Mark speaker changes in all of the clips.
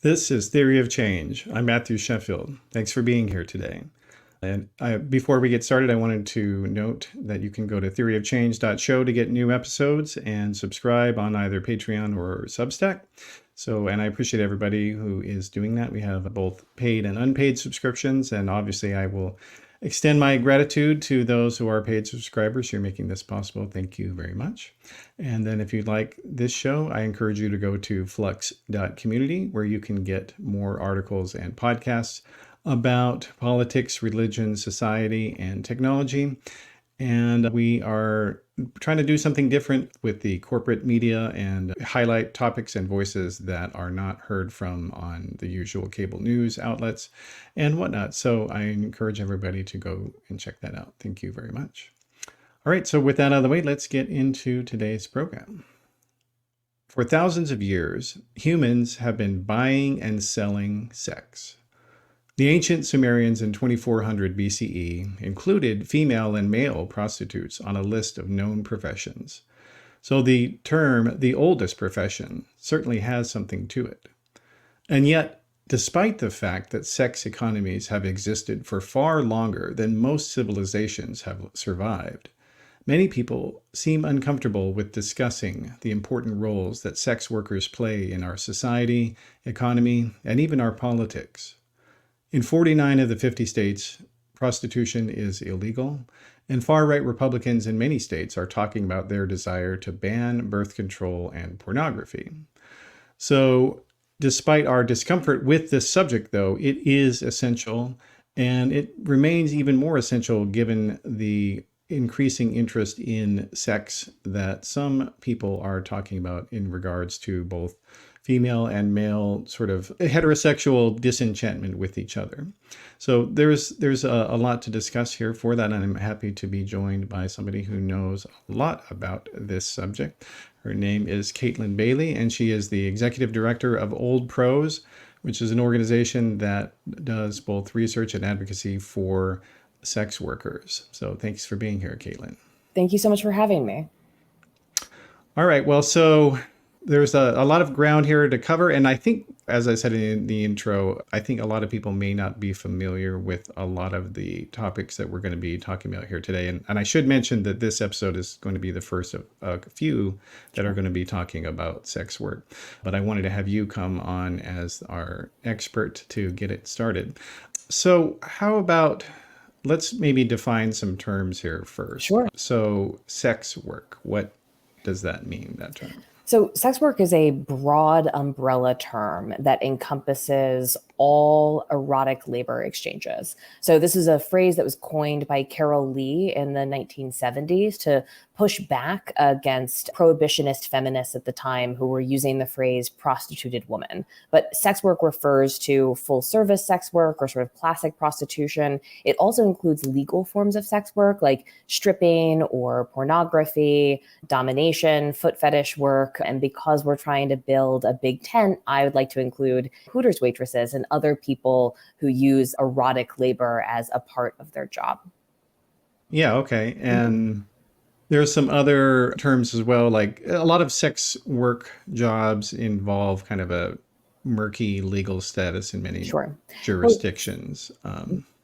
Speaker 1: This is Theory of Change. I'm Matthew Sheffield. Thanks for being here today. And before we get started, I wanted to note that you can go to theoryofchange.show to get new episodes and subscribe on either Patreon or Substack. And I appreciate everybody who is doing that. We have both paid and unpaid subscriptions, and obviously I will extend my gratitude to those who are paid subscribers. You're making this possible. Thank you very much. And then if you'd like this show, I encourage you to go to flux.community, where you can get more articles and podcasts about politics, religion, society, and technology. And we are trying to do something different with the corporate media and highlight topics and voices that are not heard from on the usual cable news outlets and whatnot. So I encourage everybody to go and check that out. Thank you very much. All right, so with that out of the way, let's get into today's program. For thousands of years, humans have been buying and selling sex. The ancient Sumerians in 2400 BCE included female and male prostitutes on a list of known professions. So the term, the oldest profession, certainly has something to it. And yet, despite the fact that sex economies have existed for far longer than most civilizations have survived, many people seem uncomfortable with discussing the important roles that sex workers play in our society, economy, and even our politics. In 49 of the 50 states, prostitution is illegal, and far-right Republicans in many states are talking about their desire to ban birth control and pornography. So, despite our discomfort with this subject, though, it is essential, and it remains even more essential given the increasing interest in sex that some people are talking about in regards to both female and male sort of heterosexual disenchantment with each other. So there's a lot to discuss here. For that, and I'm happy to be joined by somebody who knows a lot about this subject. Her name is Kaytlin Bailey, and she is the executive director of Old Pros, which is an organization that does both research and advocacy for sex workers. So thanks for being here, Kaytlin.
Speaker 2: Thank you so much for having me.
Speaker 1: All right, well, so there's a lot of ground here to cover. And I think, as I said in the intro, I think a lot of people may not be familiar with a lot of the topics that we're going to be talking about here today. And I should mention that this episode is going to be the first of a few that are going to be talking about sex work. But I wanted to have you come on as our expert to get it started. So how about, let's maybe define some terms here first.
Speaker 2: Sure.
Speaker 1: So sex work, what does that mean, that term?
Speaker 2: So sex work is a broad umbrella term that encompasses all erotic labor exchanges. So this is a phrase that was coined by Carol Lee in the 1970s to push back against prohibitionist feminists at the time who were using the phrase prostituted woman. But sex work refers to full service sex work or sort of classic prostitution. It also includes legal forms of sex work like stripping or pornography, domination, foot fetish work. And because we're trying to build a big tent, I would like to include Hooters waitresses and other people who use erotic labor as a part of their job.
Speaker 1: Yeah, okay. And there's some other terms as well, like a lot of sex work jobs involve kind of a murky legal status in many jurisdictions.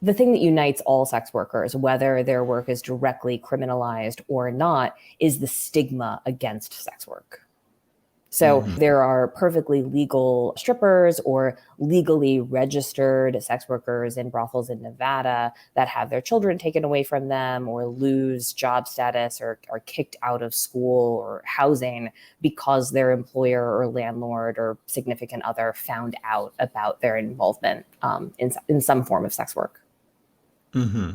Speaker 2: The thing that unites all sex workers, whether their work is directly criminalized or not, is the stigma against sex work. So there are perfectly legal strippers or legally registered sex workers in brothels in Nevada that have their children taken away from them or lose job status or are kicked out of school or housing because their employer or landlord or significant other found out about their involvement in some form of sex work.
Speaker 1: Mm-hmm.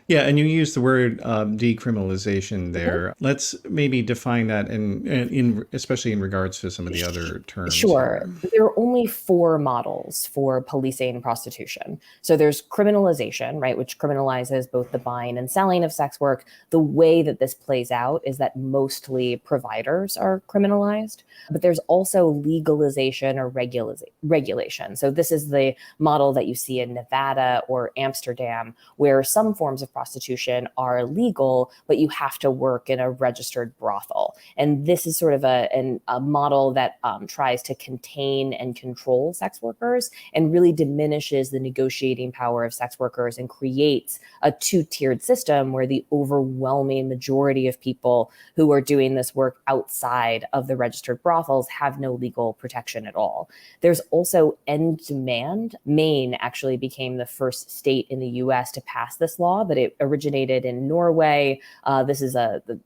Speaker 1: Yeah, and you use the word decriminalization there. Let's maybe define that, in especially in regards to some of the other terms.
Speaker 2: Sure. There are only 4 models for policing prostitution. So there's criminalization, right, which criminalizes both the buying and selling of sex work. The way that this plays out is that mostly providers are criminalized, but there's also legalization or regulation. So this is the model that you see in Nevada or Amsterdam, where some forms of prostitution are legal, but you have to work in a registered brothel. And this is sort of a model that tries to contain and control sex workers and really diminishes the negotiating power of sex workers and creates a two-tiered system where the overwhelming majority of people who are doing this work outside of the registered brothels have no legal protection at all. There's also end demand. Maine actually became the first state in the US to pass this law, but it originated in Norway. This is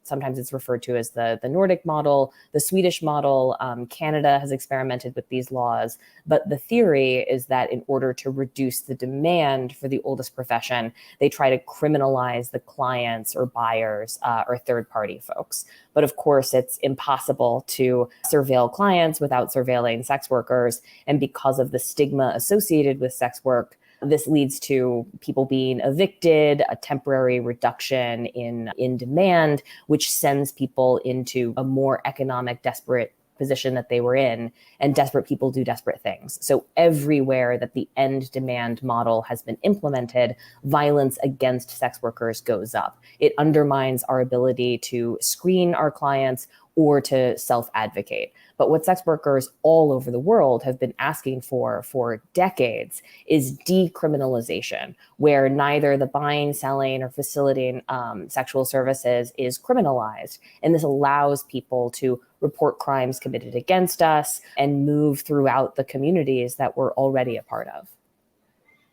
Speaker 2: sometimes it's referred to as the Nordic model, the Swedish model. Canada has experimented with these laws, but the theory is that in order to reduce the demand for the oldest profession, they try to criminalize the clients or buyers or third-party folks. But of course, it's impossible to surveil clients without surveilling sex workers. And because of the stigma associated with sex work, this leads to people being evicted, a temporary reduction in demand, which sends people into a more economic, desperate position that they were in, and desperate people do desperate things. So everywhere that the end demand model has been implemented, violence against sex workers goes up. It undermines our ability to screen our clients or to self-advocate. But what sex workers all over the world have been asking for decades is decriminalization, where neither the buying, selling, or facilitating sexual services is criminalized. And this allows people to report crimes committed against us and move throughout the communities that we're already a part of.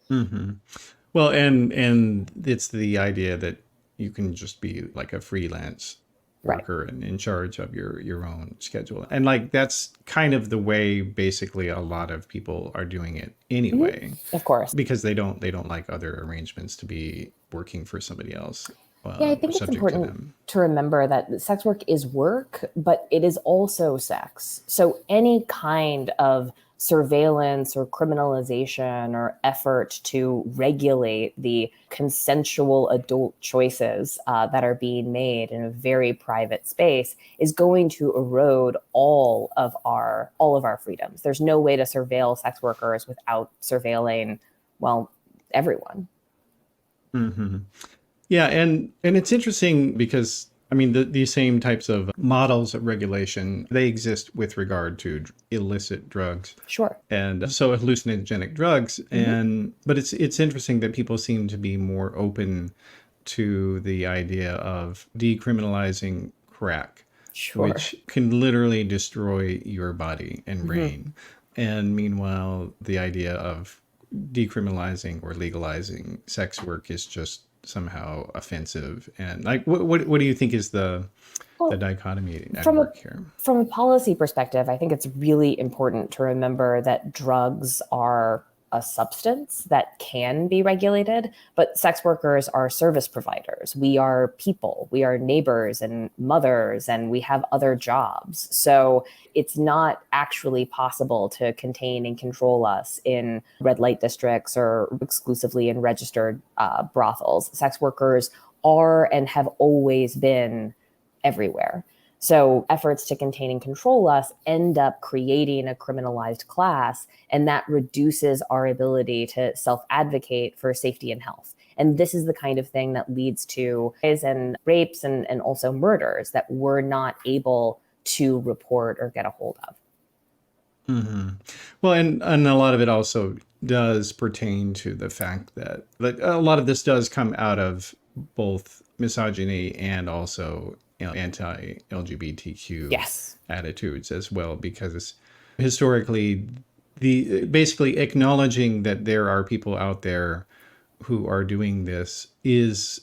Speaker 1: Mm-hmm. Well, and it's the idea that you can just be like a freelance worker and in charge of your own schedule. And like that's kind of the way basically a lot of people are doing it anyway.
Speaker 2: Mm-hmm. Of course.
Speaker 1: Because they don't like other arrangements to be working for somebody else.
Speaker 2: Yeah, I think it's important to remember that sex work is work, but it is also sex. So any kind of surveillance or criminalization or effort to regulate the consensual adult choices that are being made in a very private space is going to erode all of our freedoms. There's no way to surveil sex workers without surveilling, well, everyone.
Speaker 1: Mm-hmm. Yeah, and it's interesting because I mean these same types of models of regulation, they exist with regard to illicit drugs.
Speaker 2: Sure.
Speaker 1: And so hallucinogenic drugs, but it's interesting that people seem to be more open to the idea of decriminalizing crack, which can literally destroy your body and brain. And meanwhile, the idea of decriminalizing or legalizing sex work is just somehow offensive. And like what do you think is the dichotomy at work here?
Speaker 2: From a policy perspective, I think it's really important to remember that drugs are a substance that can be regulated, but sex workers are service providers. We are people, we are neighbors and mothers, and we have other jobs. So it's not actually possible to contain and control us in red light districts or exclusively in registered brothels. Sex workers are and have always been everywhere. So efforts to contain and control us end up creating a criminalized class, and that reduces our ability to self-advocate for safety and health. And this is the kind of thing that leads to rapes and also murders that we're not able to report or get a hold of.
Speaker 1: Mm-hmm. Well, and a lot of it also does pertain to the fact that a lot of this does come out of both misogyny and also anti-LGBTQ attitudes as well, because historically, basically acknowledging that there are people out there who are doing this is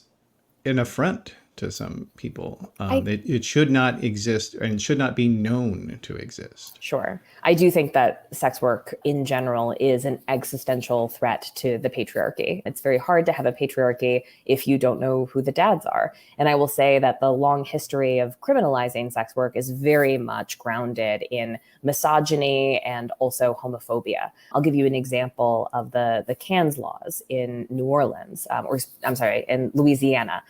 Speaker 1: an affront to some people. It should not exist and should not be known to exist.
Speaker 2: Sure. I do think that sex work in general is an existential threat to the patriarchy. It's very hard to have a patriarchy if you don't know who the dads are. And I will say that the long history of criminalizing sex work is very much grounded in misogyny and also homophobia. I'll give you an example of the CANS laws in New Orleans, in Louisiana.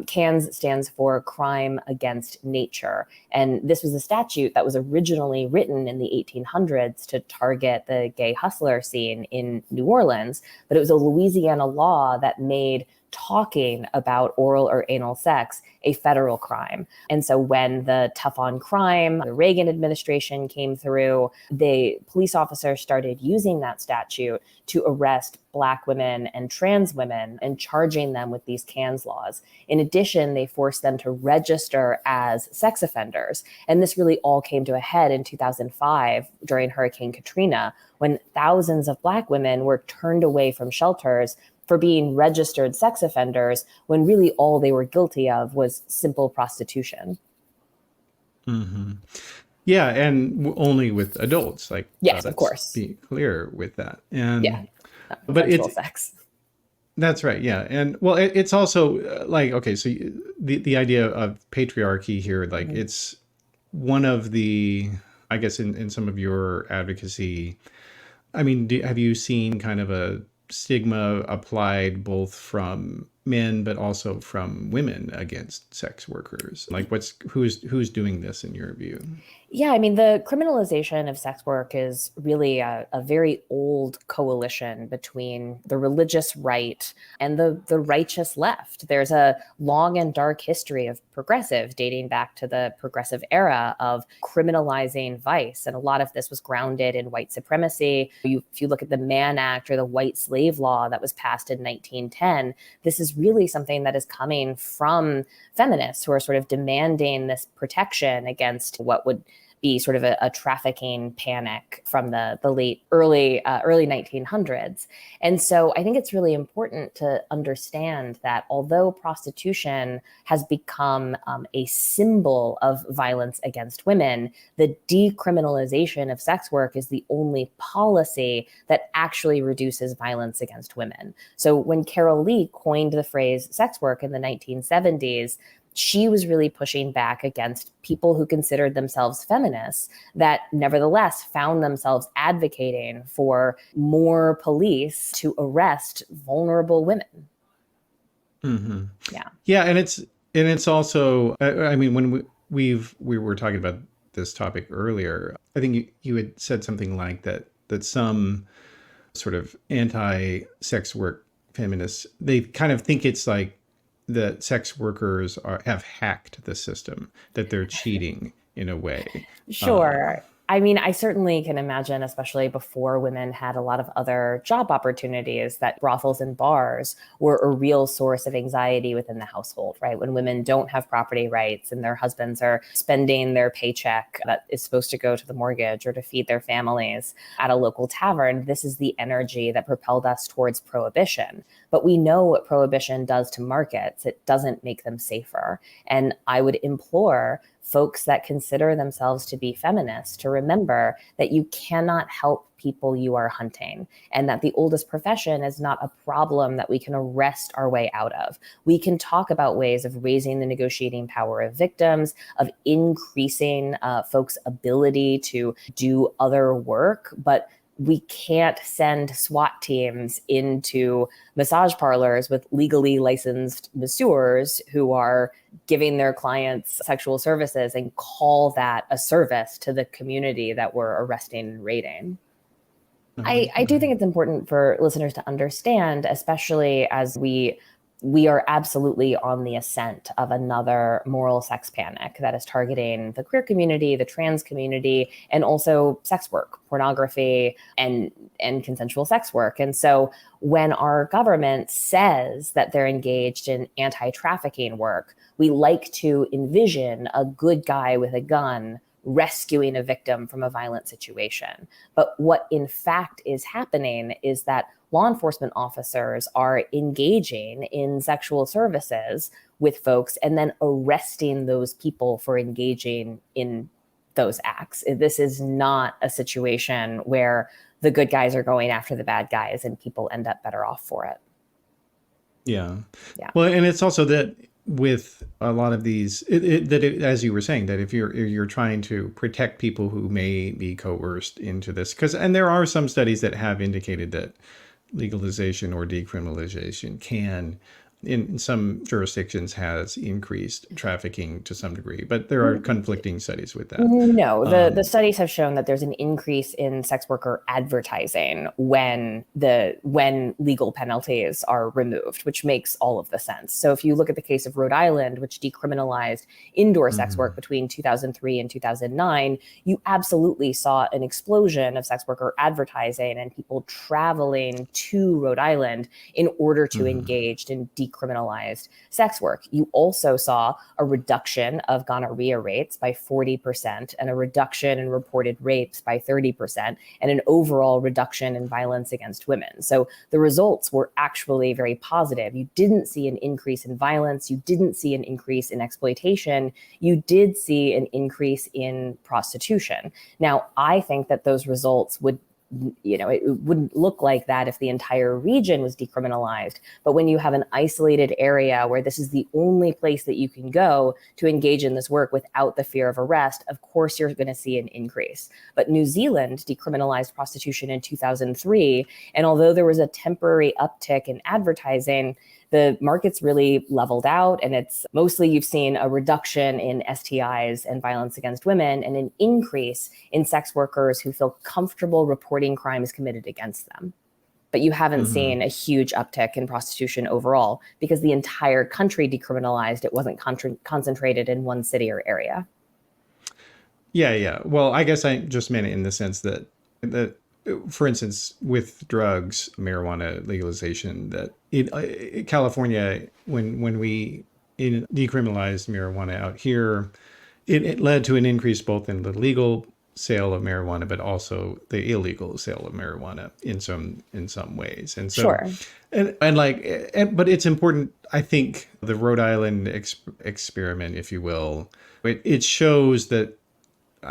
Speaker 2: CANS stands for Crime Against Nature. And this was a statute that was originally written in the 1800s to target the gay hustler scene in New Orleans. But it was a Louisiana law that made talking about oral or anal sex a federal crime. And so when the tough on crime, the Reagan administration came through, the police officers started using that statute to arrest Black women and trans women and charging them with these CANS laws. In addition, they forced them to register as sex offenders. And this really all came to a head in 2005 during Hurricane Katrina, when thousands of Black women were turned away from shelters for being registered sex offenders when really all they were guilty of was simple prostitution.
Speaker 3: Mm-hmm. Yeah, and only with adults. Like,
Speaker 2: yes, of course.
Speaker 3: Be clear with that. And
Speaker 2: yeah,
Speaker 3: but it's
Speaker 2: sex.
Speaker 3: That's right. Yeah, and well, it's also like, okay, so the idea of patriarchy here, like it's one of the, I guess, in some of your advocacy. I mean, have you seen kind of a stigma applied both from men but also from women against sex workers? Like, who's doing this in your view?
Speaker 2: Yeah, I mean, the criminalization of sex work is really a very old coalition between the religious right and the righteous left. There's a long and dark history of progressive dating back to the progressive era of criminalizing vice. And a lot of this was grounded in white supremacy. If you look at the Mann Act or the white slave law that was passed in 1910, this is really something that is coming from feminists who are sort of demanding this protection against what would be sort of a trafficking panic from the early 1900s. And so I think it's really important to understand that although prostitution has become a symbol of violence against women, the decriminalization of sex work is the only policy that actually reduces violence against women. So when Carol Lee coined the phrase sex work in the 1970s, she was really pushing back against people who considered themselves feminists that nevertheless found themselves advocating for more police to arrest vulnerable women.
Speaker 3: Mm-hmm.
Speaker 2: Yeah.
Speaker 3: Yeah. And it's also, I mean, when we were talking about this topic earlier, I think you had said something like that some sort of anti-sex work feminists, they kind of think it's like, that sex workers have hacked the system, that they're cheating in a way.
Speaker 2: Sure. I mean, I certainly can imagine, especially before women had a lot of other job opportunities, that brothels and bars were a real source of anxiety within the household, right? When women don't have property rights and their husbands are spending their paycheck that is supposed to go to the mortgage or to feed their families at a local tavern, this is the energy that propelled us towards prohibition. But we know what prohibition does to markets. It doesn't make them safer. And I would implore folks that consider themselves to be feminists to remember that you cannot help people you are hunting, and that the oldest profession is not a problem that we can arrest our way out of. We can talk about ways of raising the negotiating power of victims, of increasing folks' ability to do other work, but we can't send SWAT teams into massage parlors with legally licensed masseurs who are giving their clients sexual services and call that a service to the community that we're arresting and raiding. I do think it's important for listeners to understand, especially as we are absolutely on the ascent of another moral sex panic that is targeting the queer community, the trans community, and also sex work, pornography, and consensual sex work. And so when our government says that they're engaged in anti-trafficking work, we like to envision a good guy with a gun rescuing a victim from a violent situation. But what in fact is happening is that law enforcement officers are engaging in sexual services with folks and then arresting those people for engaging in those acts. This is not a situation where the good guys are going after the bad guys and people end up better off for it.
Speaker 3: Yeah.
Speaker 2: Yeah.
Speaker 3: Well, and it's also that with a lot of these, as you were saying, that if you're trying to protect people who may be coerced into this, and there are some studies that have indicated that legalization or decriminalization can in some jurisdictions has increased trafficking to some degree, but there are conflicting studies with that.
Speaker 2: No, the studies have shown that there's an increase in sex worker advertising when legal penalties are removed, which makes all of the sense. So if you look at the case of Rhode Island, which decriminalized indoor sex work between 2003 and 2009, you absolutely saw an explosion of sex worker advertising and people traveling to Rhode Island in order to engage in decriminalized sex work. You also saw a reduction of gonorrhea rates by 40% and a reduction in reported rapes by 30% and an overall reduction in violence against women. So the results were actually very positive. You didn't see an increase in violence. You didn't see an increase in exploitation. You did see an increase in prostitution. Now, I think that those results would, it wouldn't look like that if the entire region was decriminalized. But when you have an isolated area where this is the only place that you can go to engage in this work without the fear of arrest, of course, you're going to see an increase. But New Zealand decriminalized prostitution in 2003. And although there was a temporary uptick in advertising, the market's really leveled out, and it's mostly you've seen a reduction in STIs and violence against women and an increase in sex workers who feel comfortable reporting crimes committed against them. But you haven't seen a huge uptick in prostitution overall because the entire country decriminalized. It wasn't concentrated in one city or area.
Speaker 3: Yeah. Well, I guess I just meant it in the sense that for instance, with drugs, marijuana legalization, that California, when we decriminalized marijuana out here, it led to an increase both in the legal sale of marijuana, but also the illegal sale of marijuana in some ways. And so,
Speaker 2: sure.
Speaker 3: But it's important. I think the Rhode Island experiment, if you will, it shows that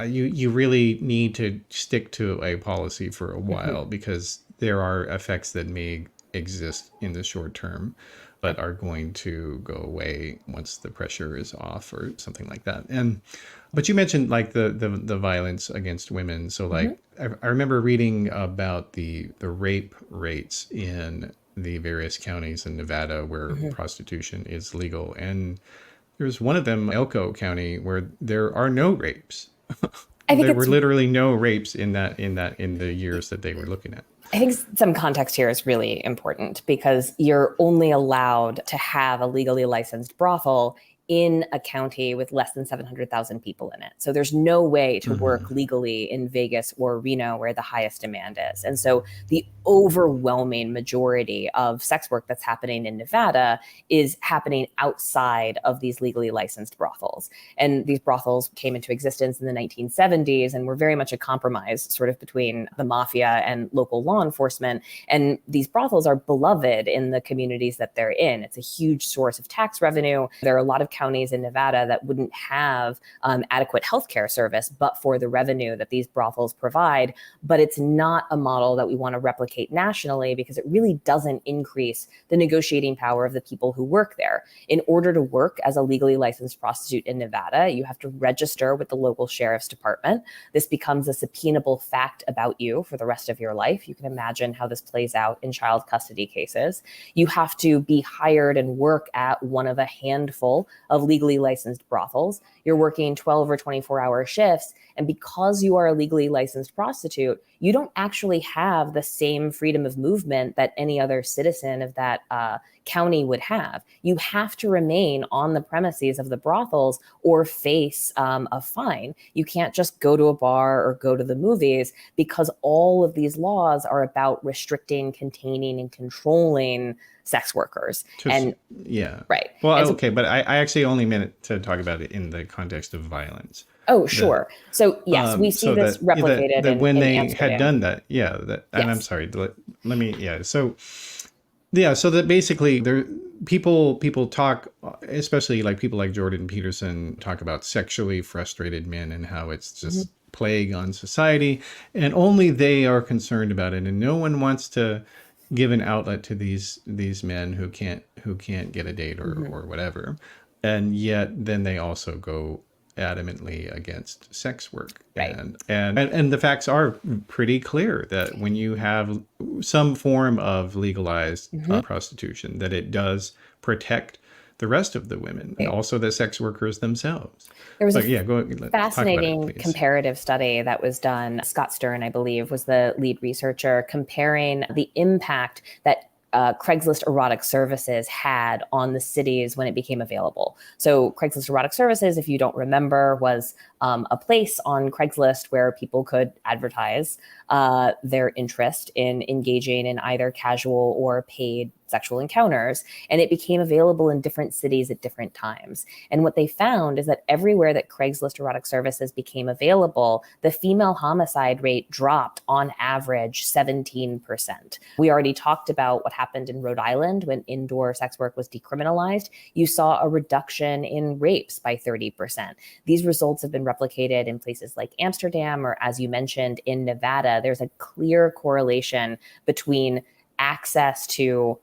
Speaker 3: you really need to stick to a policy for a while because there are effects that may exist in the short term, but are going to go away once the pressure is off or something like that. But you mentioned like the violence against women. So like I remember reading about the rape rates in the various counties in Nevada where prostitution is legal, and there's one of them, Elko County, where there are no rapes. There were literally no rapes in the years that they were looking at.
Speaker 2: I think some context here is really important because you're only allowed to have a legally licensed brothel in a county with less than 700,000 people in it. So there's no way to work legally in Vegas or Reno where the highest demand is. And so the overwhelming majority of sex work that's happening in Nevada is happening outside of these legally licensed brothels. And these brothels came into existence in the 1970s and were very much a compromise sort of between the mafia and local law enforcement. And these brothels are beloved in the communities that they're in. It's a huge source of tax revenue. There are a lot of counties in Nevada that wouldn't have adequate healthcare service but for the revenue that these brothels provide. But it's not a model that we want to replicate nationally because it really doesn't increase the negotiating power of the people who work there. In order to work as a legally licensed prostitute in Nevada, you have to register with the local sheriff's department. This becomes a subpoenable fact about you for the rest of your life. You can imagine how this plays out in child custody cases. You have to be hired and work at one of a handful of legally licensed brothels. You're working 12 or 24-hour shifts. And because you are a legally licensed prostitute, you don't actually have the same freedom of movement that any other citizen of that county would have. You have to remain on the premises of the brothels or face a fine. You can't just go to a bar or go to the movies because all of these laws are about restricting, containing, and controlling sex workers. Right.
Speaker 3: Well, okay, but I actually only meant to talk about it in the context of violence.
Speaker 2: Oh, sure. So yes, we see this replicated in
Speaker 3: when they
Speaker 2: Amsterdam.
Speaker 3: had done that. Yeah. And I'm sorry. Let me. Yeah. So that basically there people talk, especially like people like Jordan Peterson talk about sexually frustrated men and how it's just plague on society, and only they are concerned about it, and no one wants to give an outlet to these men who can't get a date or whatever. And yet then they also go adamantly against sex work.
Speaker 2: Right.
Speaker 3: And the facts are pretty clear that when you have some form of legalized prostitution, that it does protect the rest of the women and also the sex workers themselves.
Speaker 2: There was
Speaker 3: But yeah, go let's talk about it,
Speaker 2: fascinating
Speaker 3: please.
Speaker 2: comparative study that was done. Scott Stern, I believe, was the lead researcher, comparing the impact that Craigslist erotic services had on the cities when it became available. So Craigslist erotic services, if you don't remember, was a place on Craigslist where people could advertise their interest in engaging in either casual or paid sexual encounters. And it became available in different cities at different times. And what they found is that everywhere that Craigslist erotic services became available, the female homicide rate dropped on average 17%. We already talked about what happened in Rhode Island when indoor sex work was decriminalized. You saw a reduction in rapes by 30%. These results have been replicated in places like Amsterdam, or as you mentioned, in Nevada. There's a clear correlation between access to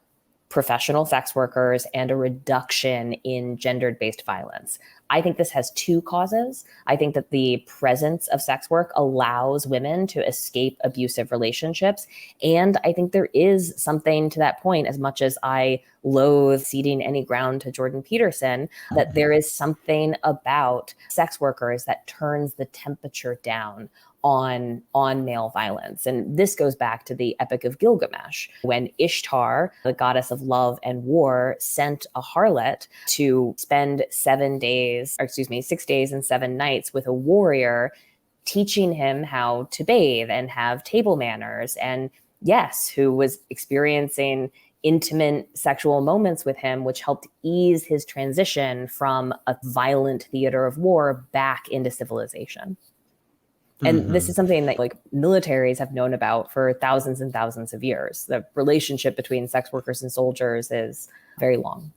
Speaker 2: professional sex workers and a reduction in gender-based violence. I think this has two causes. I think that the presence of sex work allows women to escape abusive relationships. And I think there is something to that point, as much as I loathe ceding any ground to Jordan Peterson, that there is something about sex workers that turns the temperature down on male violence. And this goes back to the Epic of Gilgamesh, when Ishtar, the goddess of love and war, sent a harlot to spend 6 days and 7 nights with a warrior, teaching him how to bathe and have table manners. And yes, who was experiencing intimate sexual moments with him, which helped ease his transition from a violent theater of war back into civilization. And this is something that like militaries have known about for thousands and thousands of years. The relationship between sex workers and soldiers is very long.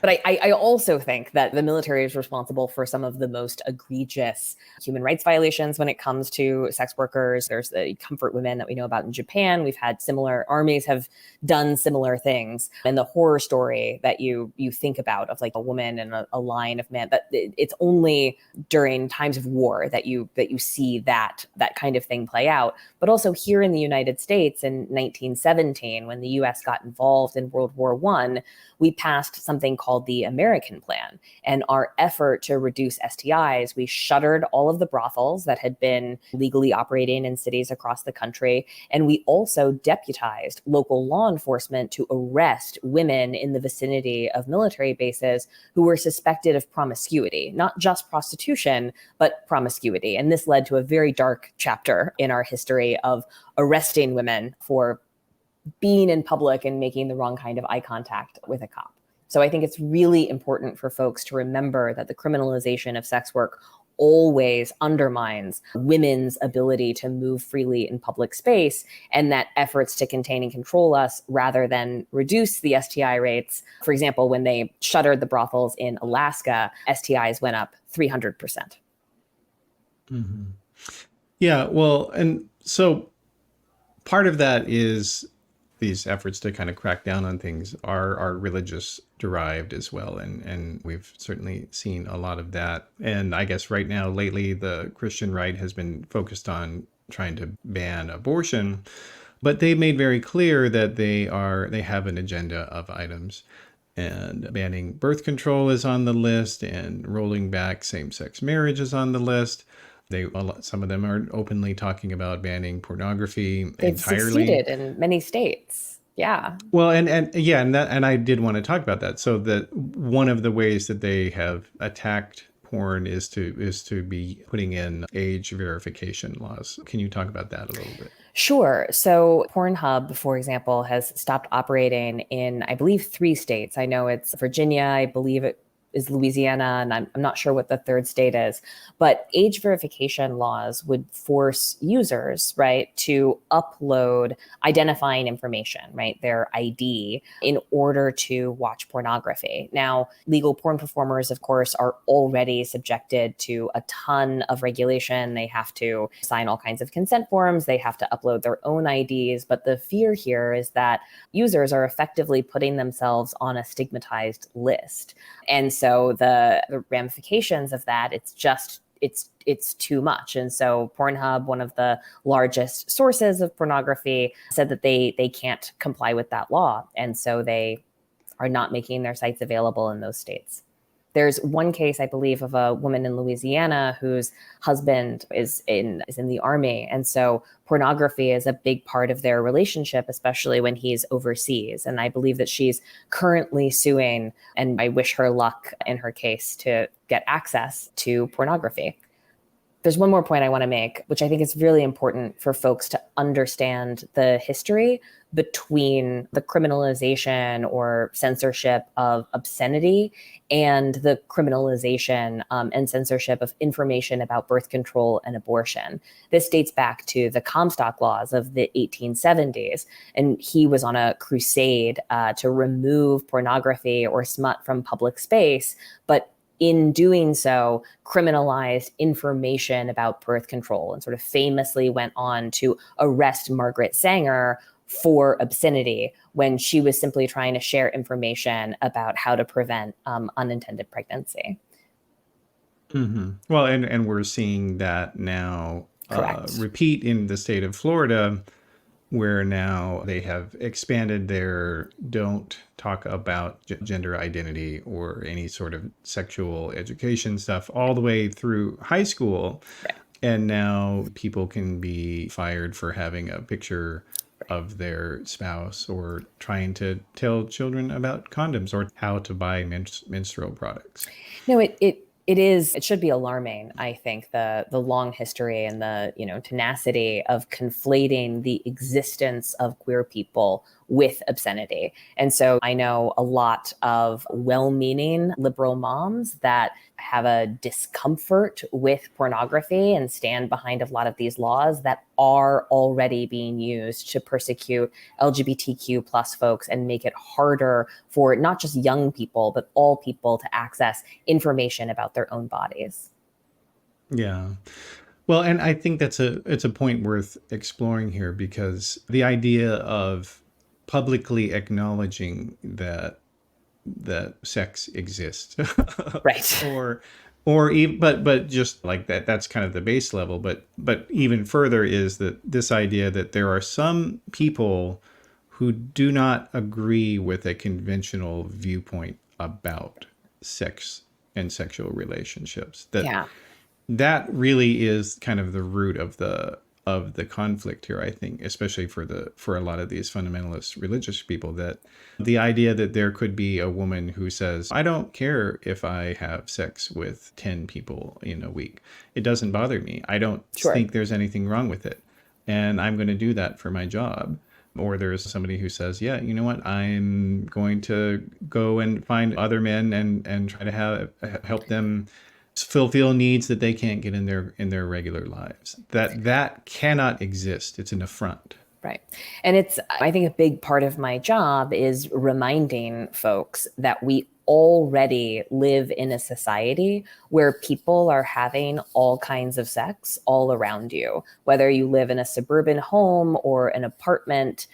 Speaker 2: But I also think that the military is responsible for some of the most egregious human rights violations when it comes to sex workers. There's the comfort women that we know about in Japan. We've had similar armies have done similar things. And the horror story that you think about of like a woman and a line of men, that it's only during times of war that you see that kind of thing play out. But also here in the United States in 1917, when the US got involved in World War I, we passed something called the American Plan. And our effort to reduce STIs, we shuttered all of the brothels that had been legally operating in cities across the country. And we also deputized local law enforcement to arrest women in the vicinity of military bases who were suspected of promiscuity, not just prostitution, but promiscuity. And this led to a very dark chapter in our history of arresting women for being in public and making the wrong kind of eye contact with a cop. So I think it's really important for folks to remember that the criminalization of sex work always undermines women's ability to move freely in public space, and that efforts to contain and control us rather than reduce the STI rates. For example, when they shuttered the brothels in Alaska, STIs went up 300%.
Speaker 3: Mm-hmm. Yeah, well, and so part of that is these efforts to kind of crack down on things are religious derived as well. And we've certainly seen a lot of that. And I guess right now, lately, the Christian right has been focused on trying to ban abortion, but they made very clear that they have an agenda of items. And banning birth control is on the list, and rolling back same-sex marriage is on the list. Some of them are openly talking about banning pornography
Speaker 2: They've
Speaker 3: entirely.
Speaker 2: succeeded in many states. Yeah.
Speaker 3: Well, and I did want to talk about that. So that one of the ways that they have attacked porn is to be putting in age verification laws. Can you talk about that a little bit?
Speaker 2: Sure. So Pornhub, for example, has stopped operating in, I believe, 3 states. I know it's Virginia. I believe it is Louisiana, and I'm not sure what the third state is. But age verification laws would force users, right, to upload identifying information, right, their ID, in order to watch pornography. Now, legal porn performers, of course, are already subjected to a ton of regulation. They have to sign all kinds of consent forms. They have to upload their own IDs. But the fear here is that users are effectively putting themselves on a stigmatized list. And so so the ramifications of that, it's too much. And so Pornhub, one of the largest sources of pornography, said that they can't comply with that law. And so they are not making their sites available in those states. There's one case, I believe, of a woman in Louisiana whose husband is in the army. And so pornography is a big part of their relationship, especially when he's overseas. And I believe that she's currently suing, and I wish her luck in her case to get access to pornography. There's one more point I want to make, which I think is really important for folks to understand the history between the criminalization or censorship of obscenity and the criminalization and censorship of information about birth control and abortion. This dates back to the Comstock laws of the 1870s, and he was on a crusade to remove pornography or smut from public space, but in doing so, criminalized information about birth control and sort of famously went on to arrest Margaret Sanger for obscenity when she was simply trying to share information about how to prevent unintended pregnancy.
Speaker 3: Mm-hmm. Well, and we're seeing that now repeat in the state of Florida, where now they have expanded their don't talk about gender identity or any sort of sexual education stuff all the way through high school.
Speaker 2: Right.
Speaker 3: And now people can be fired for having a picture of their spouse or trying to tell children about condoms or how to buy menstrual products.
Speaker 2: No, it should be alarming, I think, the long history and the tenacity of conflating the existence of queer people with obscenity. And so I know a lot of well-meaning liberal moms that have a discomfort with pornography and stand behind a lot of these laws that are already being used to persecute LGBTQ plus folks and make it harder for not just young people, but all people to access information about their own bodies.
Speaker 3: Yeah. Well, and I think it's a point worth exploring here, because the idea of publicly acknowledging that sex exists,
Speaker 2: Right.
Speaker 3: or even, but just like that's kind of the base level. But even further is that this idea that there are some people who do not agree with a conventional viewpoint about sex and sexual relationships. That really is kind of the root of the conflict here, I think, especially for a lot of these fundamentalist religious people, that the idea that there could be a woman who says, I don't care if I have sex with 10 people in a week. It doesn't bother me. I don't think there's anything wrong with it. And I'm going to do that for my job. Or there's somebody who says, yeah, you know what, I'm going to go and find other men and try to help them fulfill needs that they can't get in their regular lives. That cannot exist. It's an affront.
Speaker 2: Right. And I think a big part of my job is reminding folks that we already live in a society where people are having all kinds of sex all around you. Whether you live in a suburban home or an apartment,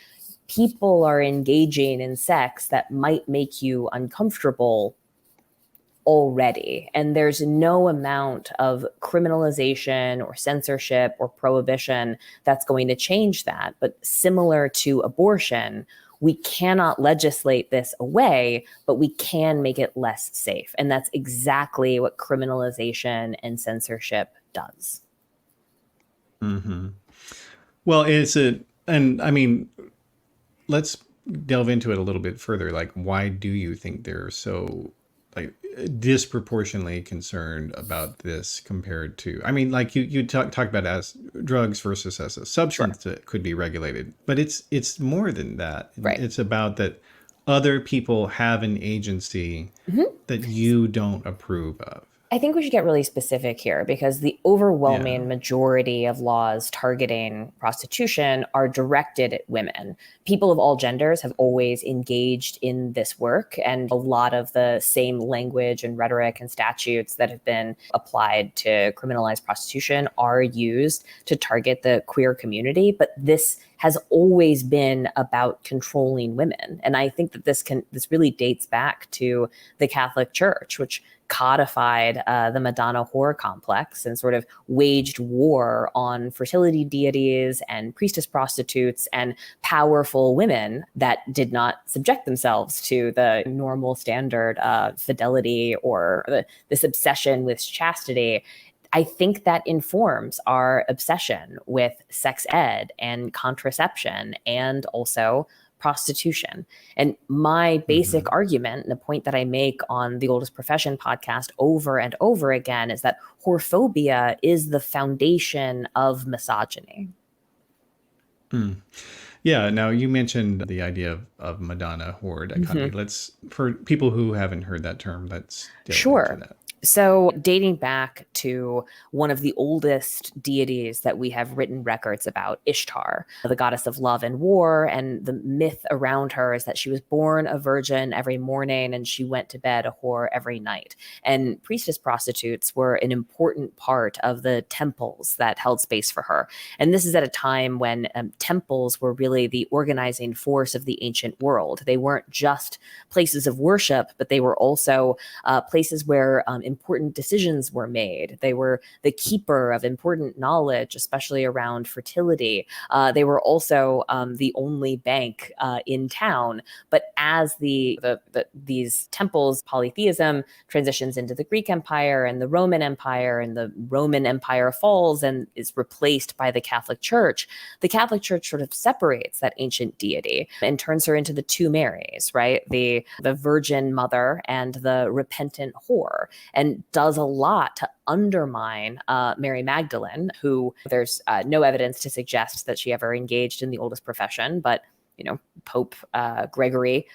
Speaker 2: people are engaging in sex that might make you uncomfortable already. And there's no amount of criminalization or censorship or prohibition that's going to change that. But similar to abortion, we cannot legislate this away, but we can make it less safe. And that's exactly what criminalization and censorship does.
Speaker 3: Mm-hmm. Well, and I mean, let's delve into it a little bit further. Like, why do you think they're so disproportionately concerned about this compared to, I mean, like you talk about as drugs versus as a substance that could be regulated, but it's more than that.
Speaker 2: Right.
Speaker 3: It's about that other people have an agency that you don't approve of.
Speaker 2: I think we should get really specific here because the overwhelming majority of laws targeting prostitution are directed at women. People of all genders have always engaged in this work, and a lot of the same language and rhetoric and statutes that have been applied to criminalize prostitution are used to target the queer community. But this has always been about controlling women. And I think that this really dates back to the Catholic Church, which codified the Madonna whore complex and sort of waged war on fertility deities and priestess prostitutes and powerful women that did not subject themselves to the normal standard fidelity or this obsession with chastity. I think that informs our obsession with sex ed and contraception and also prostitution. And my basic argument, and the point that I make on the Oldest Profession podcast over and over again, is that whorephobia is the foundation of misogyny.
Speaker 3: Yeah. Now you mentioned the idea of Madonna whore dichotomy. Let's, for people who haven't heard that term, let's delve into that.
Speaker 2: So dating back to one of the oldest deities that we have written records about, Ishtar, the goddess of love and war, and the myth around her is that she was born a virgin every morning and she went to bed a whore every night. And priestess prostitutes were an important part of the temples that held space for her. And this is at a time when temples were really the organizing force of the ancient world. They weren't just places of worship, but they were also places where important decisions were made. They were the keeper of important knowledge, especially around fertility. They were also the only bank in town. But as these temples, polytheism transitions into the Greek Empire and the Roman Empire, and the Roman Empire falls and is replaced by the Catholic Church sort of separates that ancient deity and turns her into the two Marys, right? The Virgin Mother and the repentant whore, and does a lot to undermine Mary Magdalene, who there's no evidence to suggest that she ever engaged in the Oldest Profession, but Pope Gregory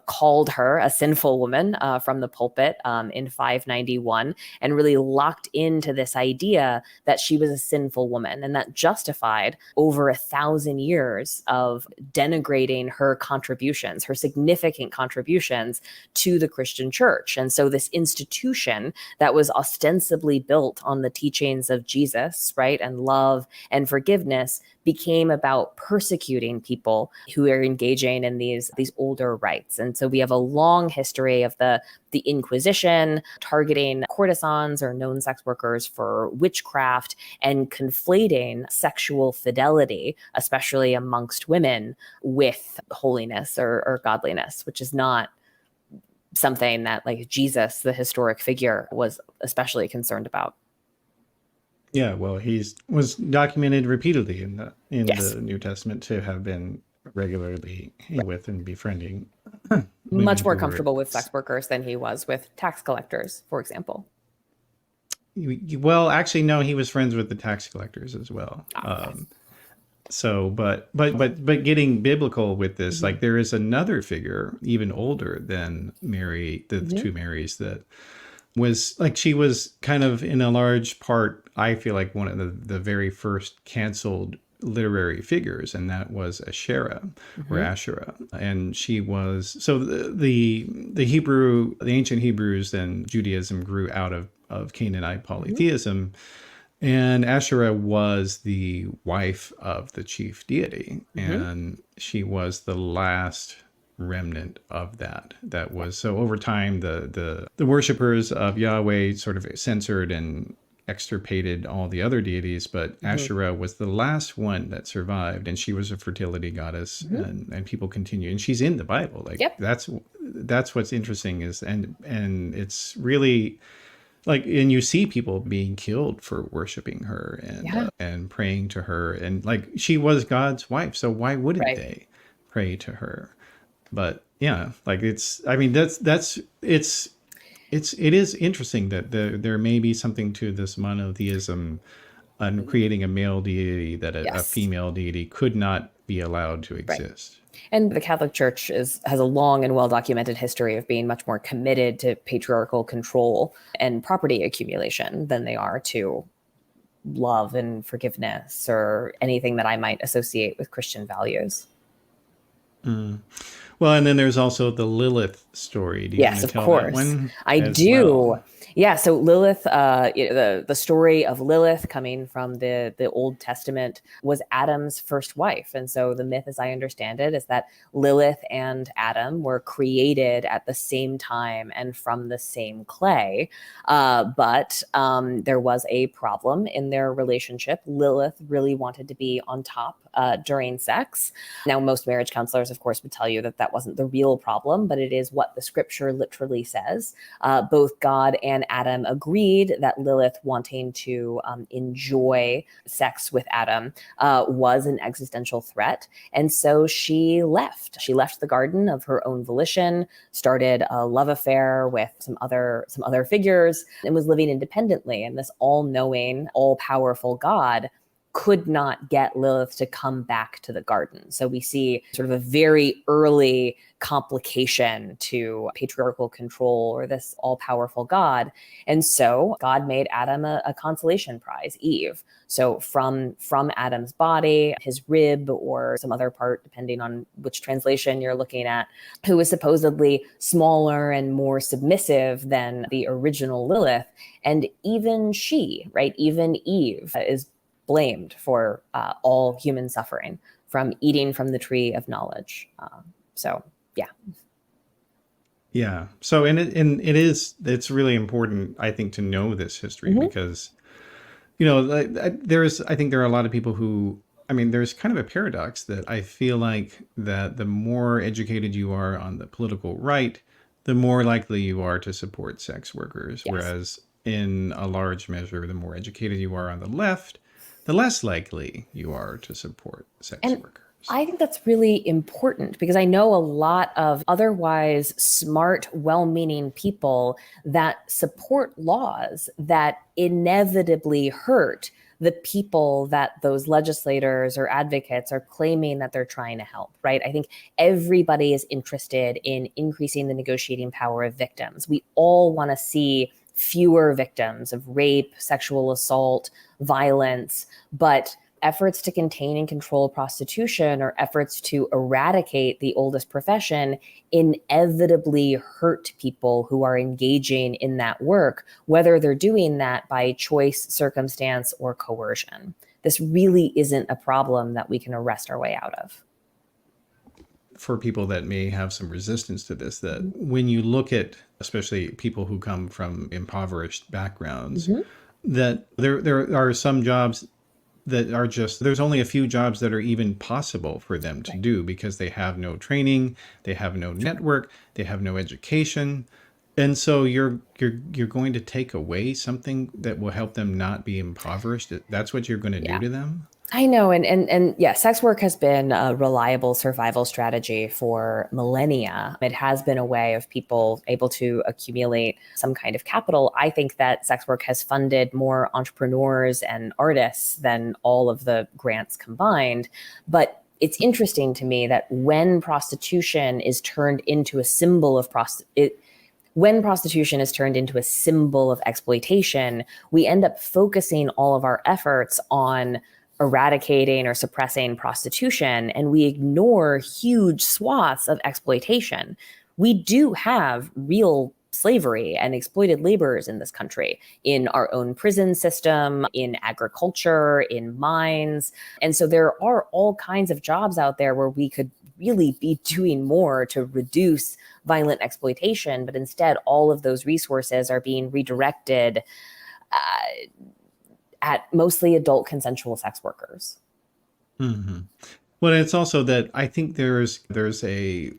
Speaker 2: called her a sinful woman from the pulpit in 591 and really locked into this idea that she was a sinful woman, and that justified over 1,000 years of denigrating her contributions, her significant contributions to the Christian church. And so this institution that was ostensibly built on the teachings of Jesus, right, and love and forgiveness, became about persecuting people who are engaging in these older rites. And so we have a long history of the Inquisition targeting courtesans or known sex workers for witchcraft and conflating sexual fidelity, especially amongst women, with holiness or godliness, which is not something that like Jesus, the historic figure, was especially concerned about.
Speaker 3: Yeah, well, was documented repeatedly in the New Testament to have been regularly with and befriending.
Speaker 2: Much more comfortable with sex workers than he was with tax collectors, for example.
Speaker 3: Well, actually, no, he was friends with the tax collectors as well. Yes. So, but getting biblical with this, like there is another figure even older than Mary, the two Marys, that was like, she was kind of in a large part, I feel like, one of the very first canceled literary figures, and that was Asherah or Asherah. And she was, so the ancient Hebrews and Judaism grew out of Canaanite polytheism. And Asherah was the wife of the chief deity, and she was the last remnant of that was, so over time the worshipers of Yahweh sort of censored and extirpated all the other deities, but Asherah was the last one that survived, and she was a fertility goddess, and people continue, and she's in the Bible, like that's what's interesting, is and it's really like, and you see people being killed for worshiping her and praying to her, and like, she was God's wife, so why wouldn't they pray to her? But yeah, like it is interesting that there may be something to this monotheism on creating a male deity that a
Speaker 2: Yes.
Speaker 3: female deity could not be allowed to
Speaker 2: Right.
Speaker 3: exist.
Speaker 2: And the Catholic Church has a long and well-documented history of being much more committed to patriarchal control and property accumulation than they are to love and forgiveness or anything that I might associate with Christian values.
Speaker 3: Well, and then there's also the Lilith story. Do you want
Speaker 2: Yes,
Speaker 3: to
Speaker 2: of
Speaker 3: tell that
Speaker 2: course.
Speaker 3: one
Speaker 2: I
Speaker 3: as
Speaker 2: do.
Speaker 3: well?
Speaker 2: Yeah, so Lilith, the story of Lilith coming from the Old Testament was Adam's first wife. And so the myth, as I understand it, is that Lilith and Adam were created at the same time and from the same clay. But there was a problem in their relationship. Lilith really wanted to be on top during sex. Now, most marriage counselors, of course, would tell you that that wasn't the real problem, but it is what the scripture literally says. Both God and Adam agreed that Lilith wanting to enjoy sex with Adam was an existential threat. And so she left. She left the garden of her own volition, started a love affair with some other figures, and was living independently. And this all-knowing, all-powerful God could not get Lilith to come back to the garden. So we see sort of a very early complication to patriarchal control or this all-powerful God. And so God made Adam a consolation prize, Eve. So from Adam's body, his rib or some other part, depending on which translation you're looking at, who was supposedly smaller and more submissive than the original Lilith. And even she, right, even Eve is blamed for all human suffering from eating from the tree of knowledge. So, yeah.
Speaker 3: Yeah. So, it's really important, I think, to know this history because, I think there are a lot of people who, there's kind of a paradox that I feel like that the more educated you are on the political right, the more likely you are to support sex workers.
Speaker 2: Yes.
Speaker 3: Whereas in a large measure, the more educated you are on the left, the less likely you are to support sex workers.
Speaker 2: I think that's really important because I know a lot of otherwise smart, well-meaning people that support laws that inevitably hurt the people that those legislators or advocates are claiming that they're trying to help, right? I think everybody is interested in increasing the negotiating power of victims. We all want to see fewer victims of rape, sexual assault, violence, but efforts to contain and control prostitution or efforts to eradicate the oldest profession inevitably hurt people who are engaging in that work, whether they're doing that by choice, circumstance, or coercion. This really isn't a problem that we can arrest our way out of.
Speaker 3: For people that may have some resistance to this, that when you look at especially people who come from impoverished backgrounds, that there are some jobs that are just, there's only a few jobs that are even possible for them to do because they have no training, they have no network, they have no education. And so you're going to take away something that will help them not be impoverished. That's what you're going to do to them.
Speaker 2: I know. And yeah, sex work has been a reliable survival strategy for millennia. It has been a way of people able to accumulate some kind of capital. I think that sex work has funded more entrepreneurs and artists than all of the grants combined. But it's interesting to me that when prostitution is turned into a symbol of when prostitution is turned into a symbol of exploitation, we end up focusing all of our efforts on eradicating or suppressing prostitution, and we ignore huge swaths of exploitation. We do have real slavery and exploited laborers in this country, in our own prison system, in agriculture, in mines. And so there are all kinds of jobs out there where we could really be doing more to reduce violent exploitation, but instead all of those resources are being redirected at mostly adult consensual sex workers.
Speaker 3: Well, it's also that I think there's the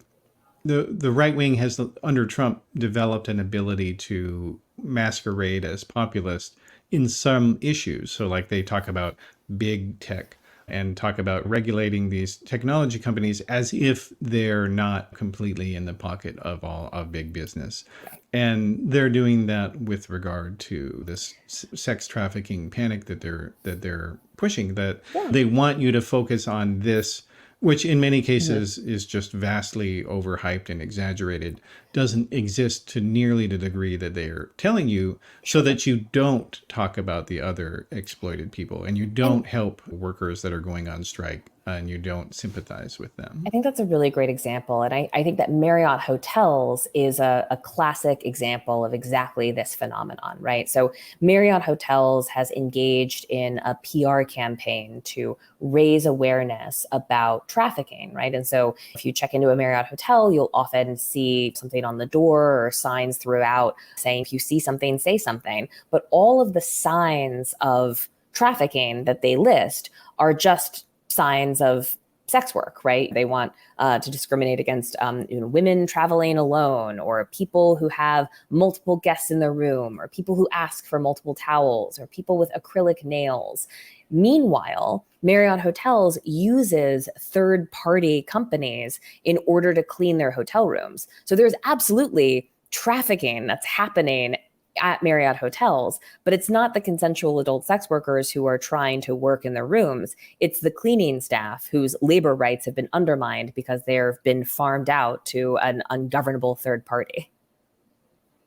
Speaker 3: right wing has under Trump developed an ability to masquerade as populist in some issues. So like they talk about big tech and talk about regulating these technology companies as if they're not completely in the pocket of all of big business. And they're doing that with regard to this sex trafficking panic that they're pushing, that they want you to focus on this, which in many cases is just vastly overhyped and exaggerated, doesn't exist to nearly the degree that they're telling you, so that you don't talk about the other exploited people and you don't help workers that are going on strike and you don't sympathize with them.
Speaker 2: I think that's a really great example. And I think that Marriott Hotels is a classic example of exactly this phenomenon, right? So Marriott Hotels has engaged in a PR campaign to raise awareness about trafficking, right? And so if you check into a Marriott hotel, you'll often see something on the door or signs throughout saying, if you see something, say something. But all of the signs of trafficking that they list are just signs of sex work, right? They want to discriminate against women traveling alone, or people who have multiple guests in their room, or people who ask for multiple towels, or people with acrylic nails. Meanwhile, Marriott Hotels uses third-party companies in order to clean their hotel rooms. So there's absolutely trafficking that's happening at Marriott Hotels, but it's not the consensual adult sex workers who are trying to work in their rooms. It's the cleaning staff whose labor rights have been undermined because they've been farmed out to an ungovernable third party.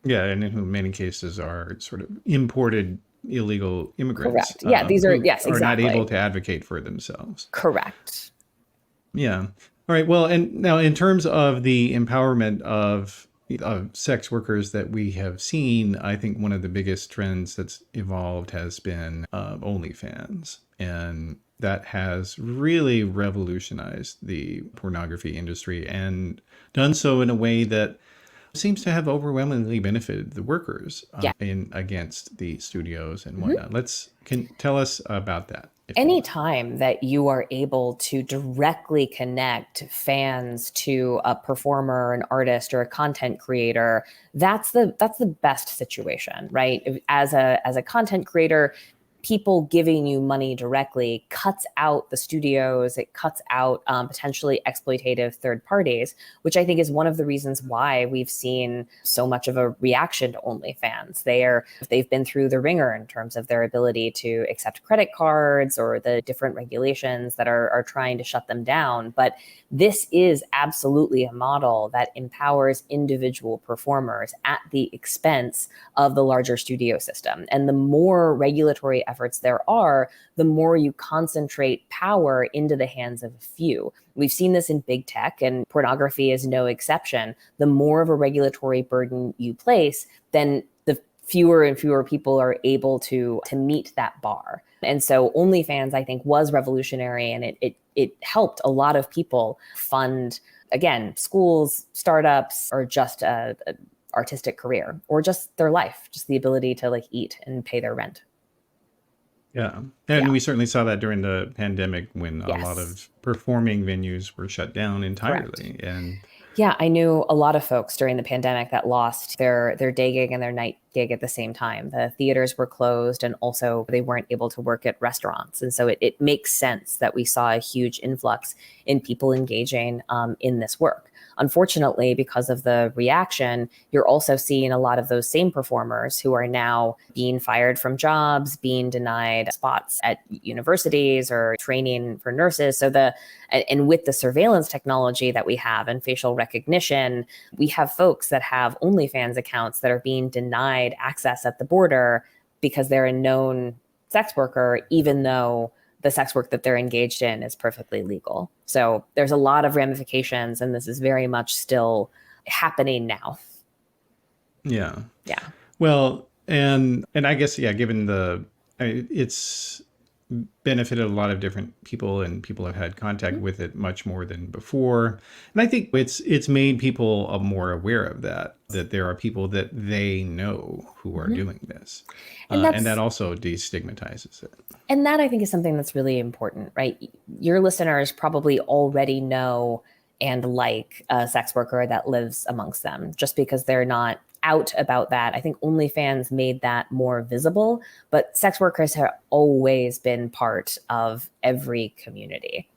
Speaker 3: Yeah, and in many cases are sort of imported illegal immigrants.
Speaker 2: Correct. Yeah, these are,
Speaker 3: are not able to advocate for themselves.
Speaker 2: Correct.
Speaker 3: Yeah. All right. Well, and now in terms of the empowerment of sex workers that we have seen, I think one of the biggest trends that's evolved has been OnlyFans. And that has really revolutionized the pornography industry and done so in a way that seems to have overwhelmingly benefited the workers against the studios and whatnot. Tell us about that.
Speaker 2: Anytime that you are able to directly connect fans to a performer, an artist, or a content creator, that's the best situation, right? As a content creator, people giving you money directly cuts out the studios, it cuts out potentially exploitative third parties, which I think is one of the reasons why we've seen so much of a reaction to OnlyFans. They've been through the ringer in terms of their ability to accept credit cards or the different regulations that are trying to shut them down. But this is absolutely a model that empowers individual performers at the expense of the larger studio system. And the more regulatory efforts there are, the more you concentrate power into the hands of a few. We've seen this in big tech, and pornography is no exception. The more of a regulatory burden you place, then the fewer and fewer people are able to meet that bar. And so OnlyFans, I think, was revolutionary, and it helped a lot of people fund, again, schools, startups, or just a artistic career, or just their life, just the ability to eat and pay their rent.
Speaker 3: Yeah. And we certainly saw that during the pandemic when a lot of performing venues were shut down entirely.
Speaker 2: Correct.
Speaker 3: And
Speaker 2: yeah, I knew a lot of folks during the pandemic that lost their day gig and their night gig at the same time. The theaters were closed, and also they weren't able to work at restaurants. And so it makes sense that we saw a huge influx in people engaging in this work. Unfortunately, because of the reaction, you're also seeing a lot of those same performers who are now being fired from jobs, being denied spots at universities or training for nurses. And with the surveillance technology that we have and facial recognition, we have folks that have OnlyFans accounts that are being denied access at the border because they're a known sex worker, even though the sex work that they're engaged in is perfectly legal. So there's a lot of ramifications, and this is very much still happening now.
Speaker 3: Yeah.
Speaker 2: Yeah.
Speaker 3: Well, and I guess, given it's benefited a lot of different people, and people have had contact with it much more than before. And I think it's made people more aware of that there are people that they know who are doing this. And that also destigmatizes it.
Speaker 2: And that, I think, is something that's really important, right? Your listeners probably already know and like a sex worker that lives amongst them. Just because they're not out about that. I think OnlyFans made that more visible, but sex workers have always been part of every community.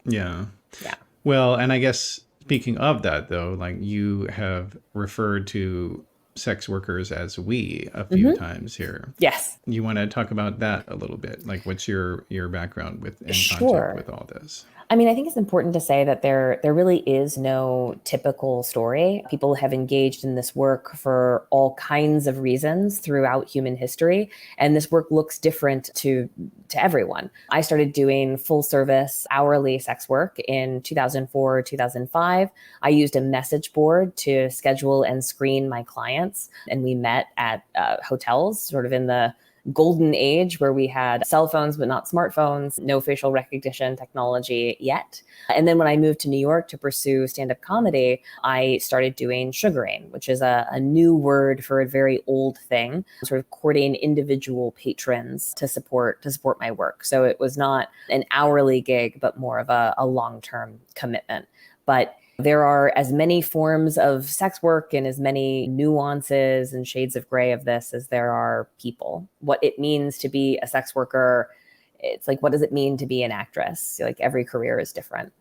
Speaker 3: Yeah.
Speaker 2: Yeah.
Speaker 3: Well, and I guess speaking of that, though, like you have referred to sex workers as we a few times here.
Speaker 2: Yes.
Speaker 3: You want to talk about that a little bit? Like, what's your background with and contact
Speaker 2: Sure.
Speaker 3: with all this?
Speaker 2: I mean, I think it's important to say that there really is no typical story. People have engaged in this work for all kinds of reasons throughout human history, and this work looks different to everyone. I started doing full service hourly sex work in 2004, 2005. I used a message board to schedule and screen my clients, and we met at hotels, sort of in the golden age where we had cell phones, but not smartphones, no facial recognition technology yet. And then when I moved to New York to pursue stand-up comedy, I started doing sugaring, which is a new word for a very old thing, sort of courting individual patrons to support my work. So it was not an hourly gig, but more of a long-term commitment. But there are as many forms of sex work and as many nuances and shades of gray of this as there are people. What it means to be a sex worker, it's like, what does it mean to be an actress? Like every career is different.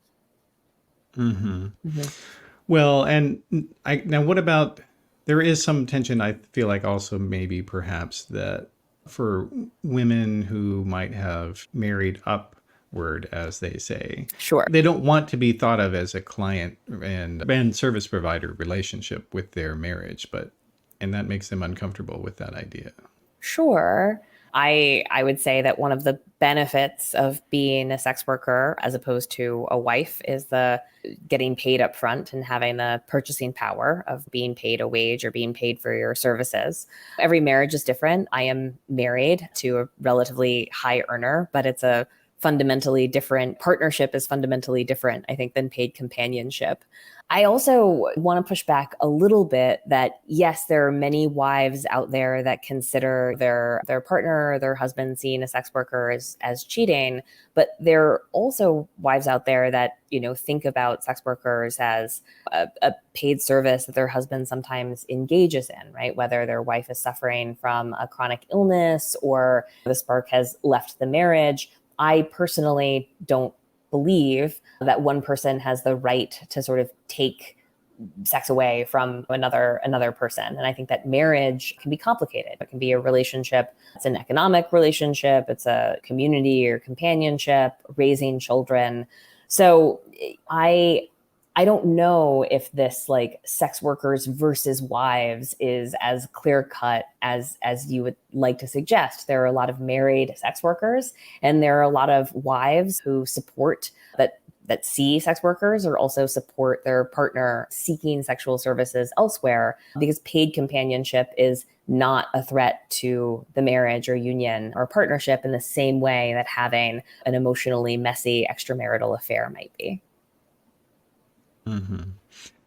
Speaker 3: Well, and now what about, there is some tension, I feel like also maybe perhaps that for women who might have married upward, as they say.
Speaker 2: Sure.
Speaker 3: They don't want to be thought of as a client and service provider relationship with their marriage, and that makes them uncomfortable with that idea.
Speaker 2: Sure. I would say that one of the benefits of being a sex worker as opposed to a wife is the getting paid up front and having the purchasing power of being paid a wage or being paid for your services. Every marriage is different. I am married to a relatively high earner, but it's a fundamentally different partnership is fundamentally different, I think, than paid companionship. I also want to push back a little bit that, yes, there are many wives out there that consider their partner or their husband seeing a sex worker as cheating, but there are also wives out there that, think about sex workers as a paid service that their husband sometimes engages in, right? Whether their wife is suffering from a chronic illness or the spark has left the marriage. I personally don't believe that one person has the right to sort of take sex away from another person. And I think that marriage can be complicated. It can be a relationship. It's an economic relationship. It's a community or companionship, raising children. So I don't know if this like sex workers versus wives is as clear cut as you would like to suggest. There are a lot of married sex workers, and there are a lot of wives who support that see sex workers or also support their partner seeking sexual services elsewhere, because paid companionship is not a threat to the marriage or union or partnership in the same way that having an emotionally messy extramarital affair might be.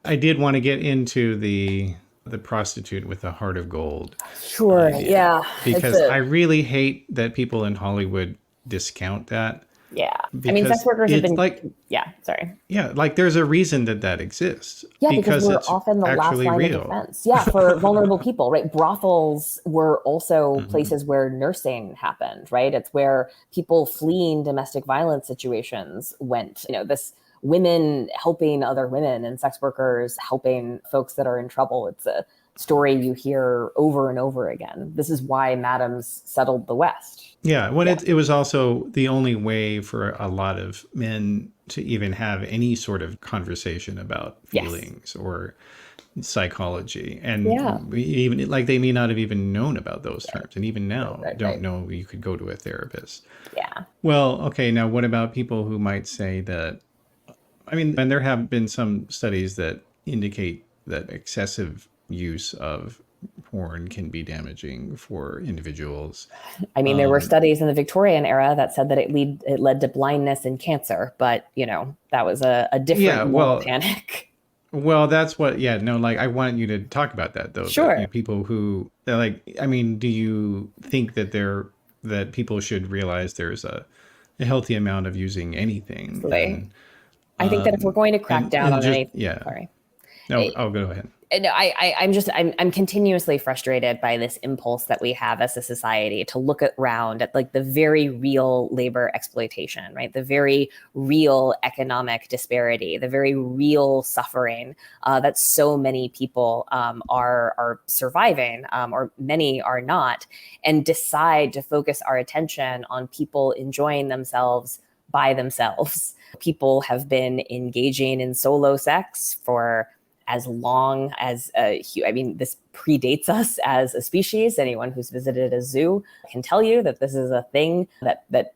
Speaker 3: I did want to get into the prostitute with a heart of gold.
Speaker 2: Sure. Yeah.
Speaker 3: Because I really hate that people in Hollywood discount that.
Speaker 2: Yeah. I mean, sex workers have been
Speaker 3: like,
Speaker 2: sorry.
Speaker 3: Yeah. Like there's a reason that exists.
Speaker 2: Yeah. Because we're
Speaker 3: it's
Speaker 2: often the last line
Speaker 3: real.
Speaker 2: of defense. Yeah. For vulnerable people, right? Brothels were also places where nursing happened, right? It's where people fleeing domestic violence situations went, this women helping other women and sex workers helping folks that are in trouble. It's a story you hear over and over again. This is why madams settled the West.
Speaker 3: Yeah. It was also the only way for a lot of men to even have any sort of conversation about feelings or psychology. And even like they may not have even known about those terms. And even now don't know you could go to a therapist.
Speaker 2: Yeah.
Speaker 3: Well, okay. Now, what about people who might say that, and there have been some studies that indicate that excessive use of porn can be damaging for individuals.
Speaker 2: There were studies in the Victorian era that said that it led to blindness and cancer, but that was a different moral panic.
Speaker 3: Well, that's what, I want you to talk about that though.
Speaker 2: Sure.
Speaker 3: That, people who do you think that people should realize there's a healthy amount of using anything?
Speaker 2: Absolutely. I think that if we're going to crack down on anything,
Speaker 3: sorry. No, I'll go ahead.
Speaker 2: No, I'm continuously frustrated by this impulse that we have as a society to look around at like the very real labor exploitation, right? The very real economic disparity, the very real suffering that so many people are surviving, or many are not, and decide to focus our attention on people enjoying themselves by themselves. People have been engaging in solo sex for as long as, this predates us as a species. Anyone who's visited a zoo can tell you that this is a thing that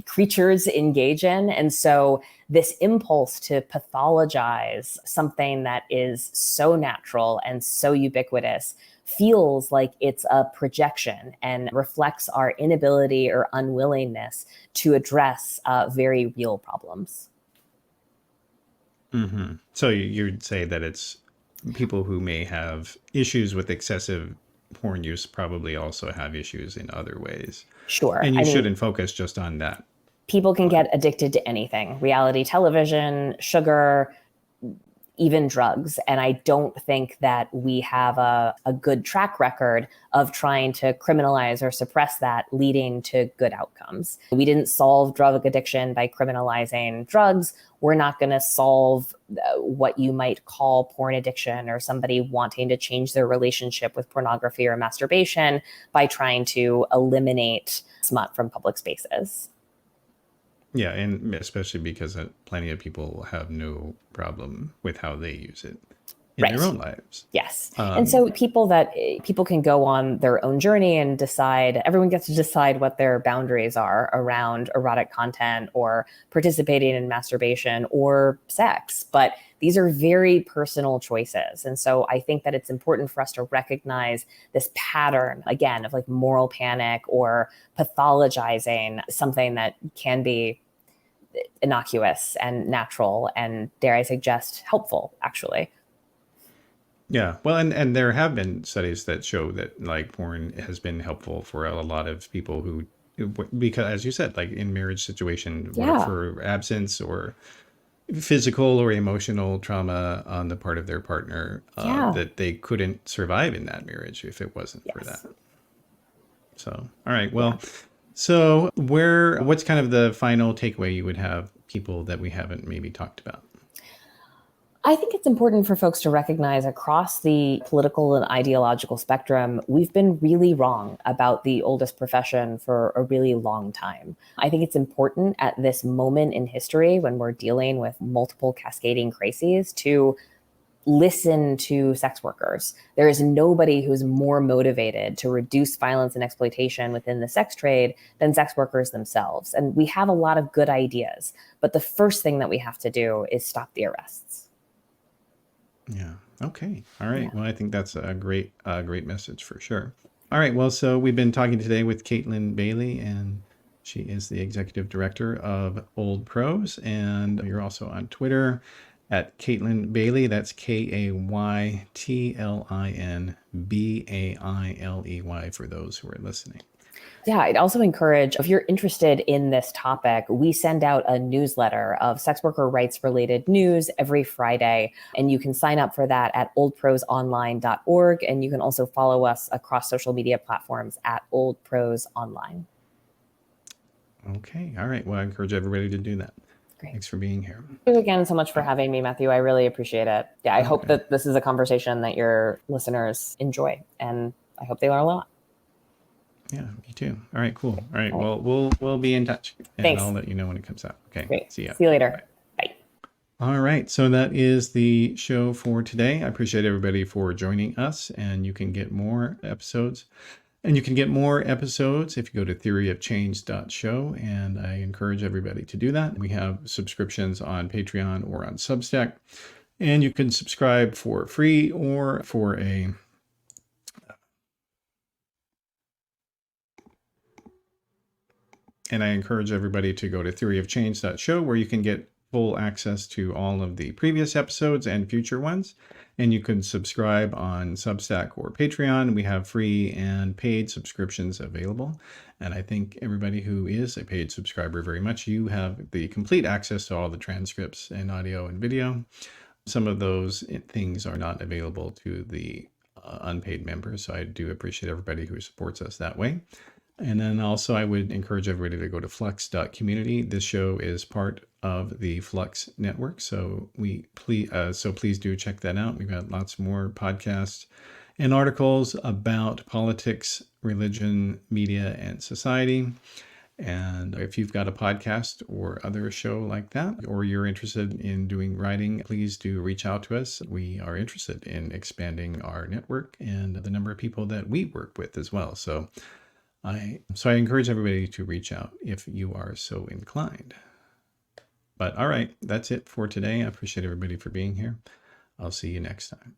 Speaker 2: creatures engage in. And so this impulse to pathologize something that is so natural and so ubiquitous feels like it's a projection and reflects our inability or unwillingness to address very real problems.
Speaker 3: Mm-hmm. So you'd say that it's people who may have issues with excessive porn use probably also have issues in other ways.
Speaker 2: Sure.
Speaker 3: And you shouldn't focus just on that.
Speaker 2: People can get addicted to anything: reality television, sugar, even drugs. And I don't think that we have a good track record of trying to criminalize or suppress that, leading to good outcomes. We didn't solve drug addiction by criminalizing drugs. We're not going to solve what you might call porn addiction or somebody wanting to change their relationship with pornography or masturbation by trying to eliminate smut from public spaces.
Speaker 3: Yeah, and especially because plenty of people have no problem with how they use it in their own lives.
Speaker 2: Yes. And so people can go on their own journey and decide, everyone gets to decide what their boundaries are around erotic content or participating in masturbation or sex. But these are very personal choices. And so I think that it's important for us to recognize this pattern, again, of like moral panic or pathologizing something that can be innocuous and natural and, dare I suggest, helpful, actually.
Speaker 3: Yeah. Well, and there have been studies that show that like porn has been helpful for a lot of people who, because as you said, like in marriage situation, for absence or physical or emotional trauma on the part of their partner, that they couldn't survive in that marriage if it wasn't for that. So, all right. Well, so what's kind of the final takeaway you would have people that we haven't maybe talked about?
Speaker 2: I think it's important for folks to recognize across the political and ideological spectrum, we've been really wrong about the oldest profession for a really long time. I think it's important at this moment in history when we're dealing with multiple cascading crises to listen to sex workers. There is nobody who's more motivated to reduce violence and exploitation within the sex trade than sex workers themselves. And we have a lot of good ideas, but the first thing that we have to do is stop the arrests.
Speaker 3: Yeah. Okay. All right. Yeah. Well, I think that's a great message for sure. All right. Well, so we've been talking today with Kaytlin Bailey, and she is the executive director of Old Pros, and you're also on Twitter at Kaytlin Bailey. That's KaytlinBailey for those who are listening.
Speaker 2: Yeah, I'd also encourage, if you're interested in this topic, we send out a newsletter of sex worker rights related news every Friday, and you can sign up for that at oldprosonline.org. And you can also follow us across social media platforms at Old Pros Online.
Speaker 3: Okay. All right. Well, I encourage everybody to do that.
Speaker 2: Great.
Speaker 3: Thanks for being here.
Speaker 2: Thank you again so much for having me, Matthew. I really appreciate it. Yeah, I hope that this is a conversation that your listeners enjoy, and I hope they learn a lot.
Speaker 3: Yeah, me too. All right, cool. All right, well, we'll be in touch, and Thanks. I'll let you know when it comes out. Okay,
Speaker 2: great.
Speaker 3: See ya.
Speaker 2: See you later. Bye.
Speaker 3: All right, so that is the show for today. I appreciate everybody for joining us, and you can get more episodes. And you can get more episodes if you go to theoryofchange.show, and I encourage everybody to do that. We have subscriptions on Patreon or on Substack, and you can subscribe for free or for a And I encourage everybody to go to theoryofchange.show, where you can get full access to all of the previous episodes and future ones. And you can subscribe on Substack or Patreon. We have free and paid subscriptions available. And I thank everybody who is a paid subscriber very much. You have the complete access to all the transcripts and audio and video Some of those things are not available to the unpaid members. So I do appreciate everybody who supports us that way. And then also I would encourage everybody to go to flux.community. This show is part of the Flux network. So please do check that out. We've got lots more podcasts and articles about politics, religion, media, and society. And if you've got a podcast or other show like that, or you're interested in doing writing, please do reach out to us. We are interested in expanding our network and the number of people that we work with as well. So I encourage everybody to reach out if you are so inclined. But all right, that's it for today. I appreciate everybody for being here. I'll see you next time.